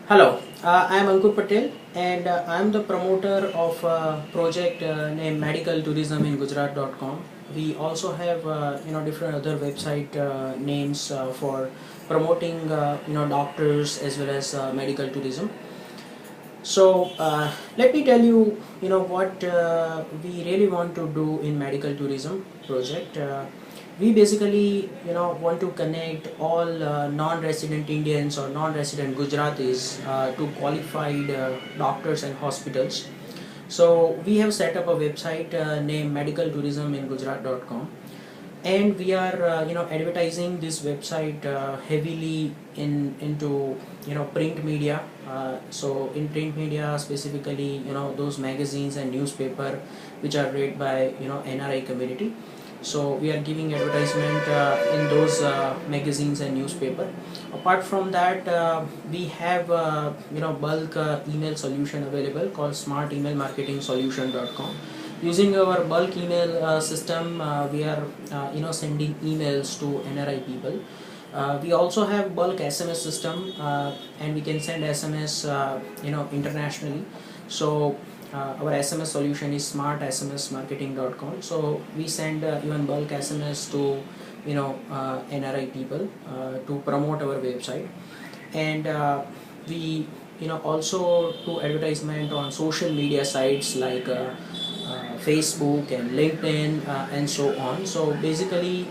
Hello, I am Ankur Patel and I am the promoter of a project named Medical Tourism in Gujarat.com. We also have different other website names for promoting doctors as well as medical tourism. So let me tell you what we really want to do in medical tourism project. We basically want to connect all non-resident Indians or non-resident Gujaratis to qualified doctors and hospitals. So we have set up a website named medicaltourismingujarat.com, and we are advertising this website heavily into print media. So in print media specifically, those magazines and newspaper which are read by NRI community. So we are giving advertisement in those magazines and newspaper. Apart from that, we have bulk email solution available called smartemailmarketingsolution.com. Using our bulk email system, we are sending emails to NRI people. We also have bulk SMS system, and we can send SMS internationally. So our SMS solution is smartsmsmarketing.com. So we send even bulk SMS to NRI people to promote our website, and we also do advertisement on social media sites like Facebook and LinkedIn and so on. So basically,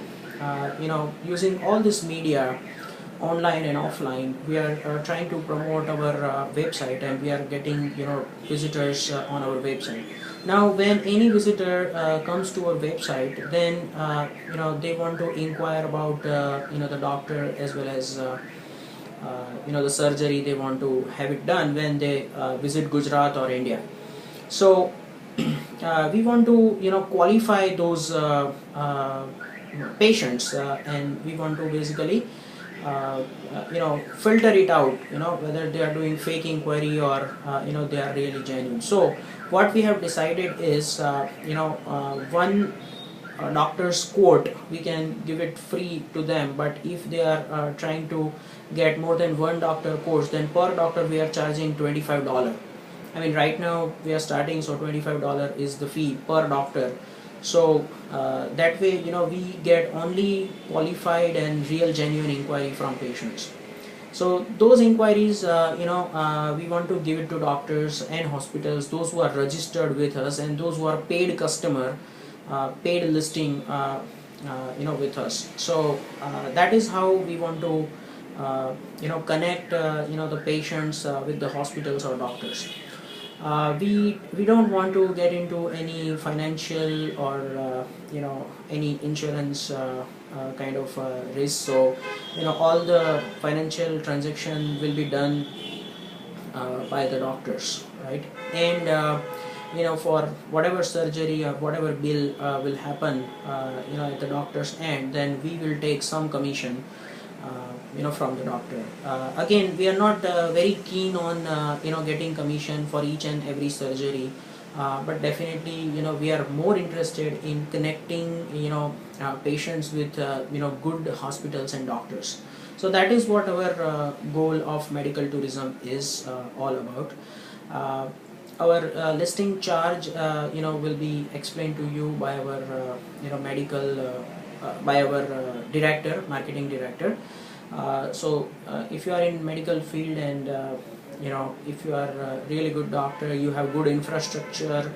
using all this media, online and offline, we are trying to promote our website, and we are getting visitors on our website. Now when any visitor comes to our website, then they want to inquire about the doctor as well as the surgery they want to have it done when they visit Gujarat or India. So we want to qualify those patients, and we want to basically filter it out, whether they are doing fake inquiry or they are really genuine. So what we have decided is one doctor's quote, we can give it free to them, but if they are trying to get more than one doctor quotes, then per doctor we are charging $25. I mean, right now we are starting, so $25 is the fee per doctor. So that way we get only qualified and real genuine inquiry from patients. So those inquiries we want to give it to doctors and hospitals, those who are registered with us and those who are paid customer, paid listing with us. So that is how we want to connect the patients with the hospitals or doctors. We don't want to get into any financial or any insurance kind of risk. So all the financial transaction will be done by the doctors, right? And for whatever surgery or whatever bill will happen at the doctor's end, then we will take some commission from the doctor. Again, we are not very keen on getting commission for each and every surgery, but definitely we are more interested in connecting patients with good hospitals and doctors. So that is what our goal of medical tourism is all about. Our listing charge will be explained to you by our by our director, marketing director. So if you are in medical field and if you are a really good doctor, you have good infrastructure,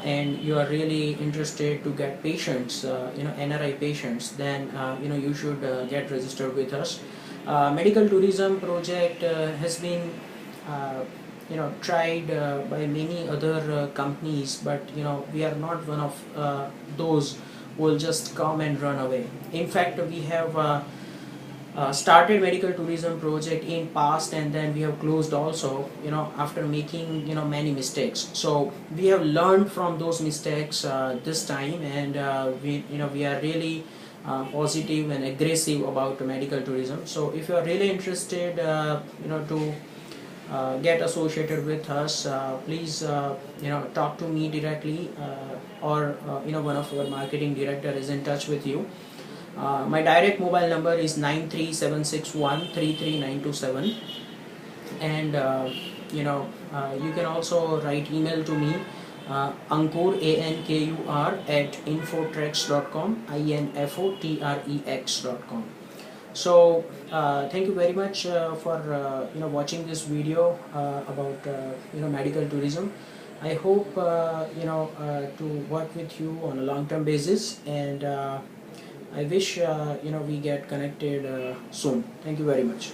and you are really interested to get patients, NRI patients, then you should get registered with us. Medical tourism project has been tried by many other companies, but we are not one of those who will just come and run away. In fact, we have started medical tourism project in past, and then we have closed also after making many mistakes. So we have learned from those mistakes this time, and we are really positive and aggressive about medical tourism. So if you are really interested to get associated with us, please talk to me directly, or one of our marketing director is in touch with you. My direct mobile number is 93761 33927. and you can also write email to me, Ankur, ANKUR at infotrex.com, infotrex.com. So thank you very much for watching this video about medical tourism. I hope to work with you on a long-term basis, and I wish we get connected soon. Thank you very much.